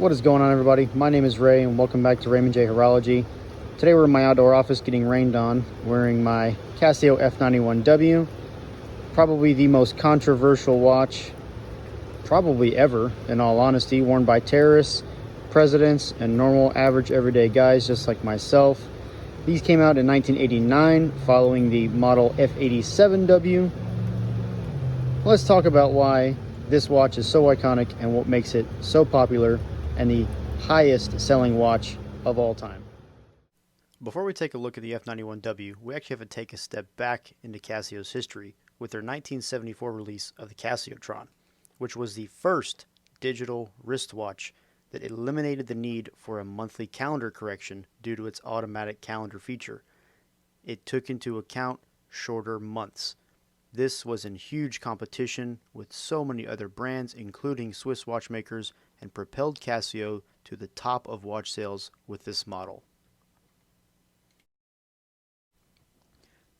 What is going on, everybody? My name is Ray and welcome back to Raymond J Horology. Today we're in my outdoor office getting rained on, wearing my Casio F91W, probably the most controversial watch probably ever, in all honesty, worn by terrorists, presidents, and normal average everyday guys just like myself. These came out in 1989 following the model F87W. Let's talk about why this watch is so iconic and what makes it so popular and the highest selling watch of all time. Before we take a look at the F91W, we actually have to take a step back into Casio's history with their 1974 release of the Casiotron, which was the first digital wristwatch that eliminated the need for a monthly calendar correction due to its automatic calendar feature. It took into account shorter months. This was in huge competition with so many other brands, including Swiss watchmakers, and propelled Casio to the top of watch sales with this model.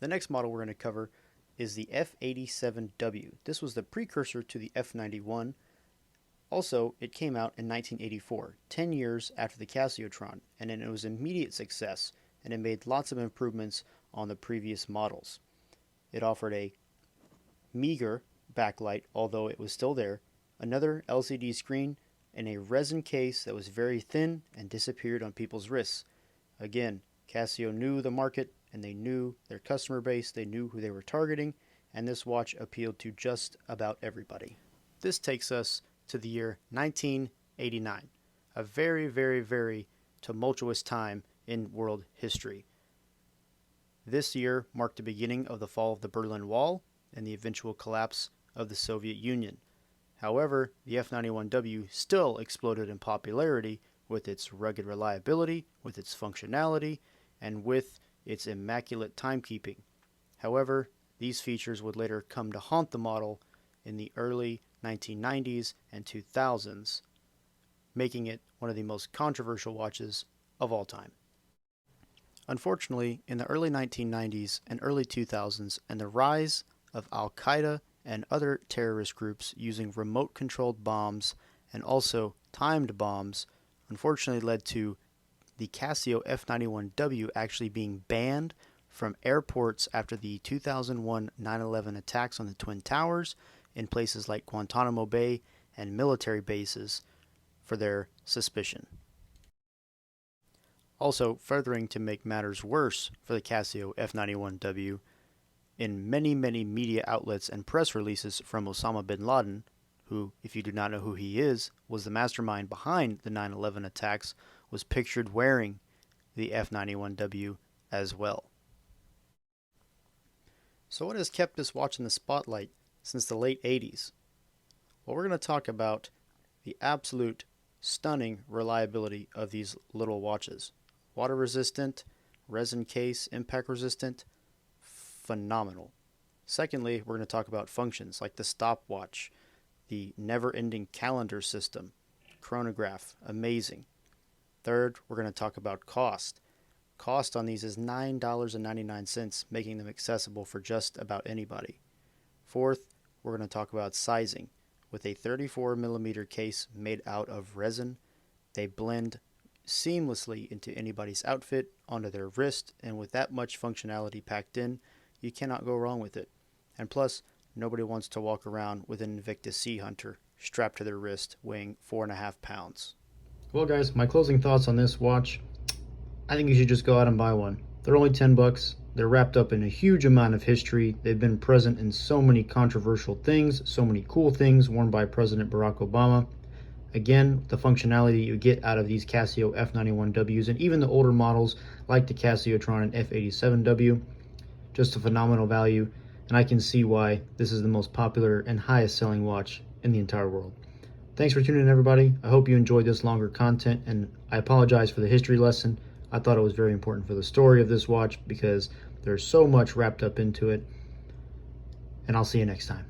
The next model we're going to cover is the F87W. This was the precursor to the F91. Also, it came out in 1984, 10 years after the Casiotron, and it was an immediate success, and it made lots of improvements on the previous models. It offered a meager backlight, although it was still there, another LCD screen, and a resin case that was very thin and disappeared on people's wrists. Again, Casio knew the market and they knew their customer base, they knew who they were targeting, and this watch appealed to just about everybody. This takes us to the year 1989, a very, very, very tumultuous time in world history. This year marked the beginning of the fall of the Berlin Wall and the eventual collapse of the Soviet Union. However, the F91W still exploded in popularity with its rugged reliability, with its functionality, and with its immaculate timekeeping. However, these features would later come to haunt the model in the early 1990s and 2000s, making it one of the most controversial watches of all time. Unfortunately, in the early 1990s and early 2000s, and the rise of Al-Qaeda and other terrorist groups using remote-controlled bombs and also timed bombs, unfortunately led to the Casio F91W actually being banned from airports after the 2001 9/11 attacks on the Twin Towers in places like Guantanamo Bay and military bases for their suspicion. Also, furthering to make matters worse for the Casio F91W, in many, many media outlets and press releases from Osama bin Laden, who, if you do not know who he is, was the mastermind behind the 9/11 attacks, was pictured wearing the F91W as well. So what has kept this watch in the spotlight since the late 80s? Well, we're going to talk about the absolute stunning reliability of these little watches. Water resistant, resin case, impact resistant, phenomenal. Secondly, we're going to talk about functions like the stopwatch, the never-ending calendar system, chronograph, amazing. Third, we're going to talk about cost. Cost on these is $9.99, making them accessible for just about anybody. Fourth, we're going to talk about sizing. With a 34mm case made out of resin, they blend seamlessly into anybody's outfit, onto their wrist, and with that much functionality packed in, you cannot go wrong with it. And plus, nobody wants to walk around with an Invictus Sea Hunter strapped to their wrist weighing 4.5 pounds. Well guys, my closing thoughts on this watch, I think you should just go out and buy one. They're only 10 bucks. They're wrapped up in a huge amount of history. They've been present in so many controversial things, so many cool things worn by President Barack Obama. Again, the functionality you get out of these Casio F91Ws and even the older models like the Casiotron and F87W, just a phenomenal value, and I can see why this is the most popular and highest selling watch in the entire world. Thanks for tuning in, everybody. I hope you enjoyed this longer content, and I apologize for the history lesson. I thought it was very important for the story of this watch because there's so much wrapped up into it, and I'll see you next time.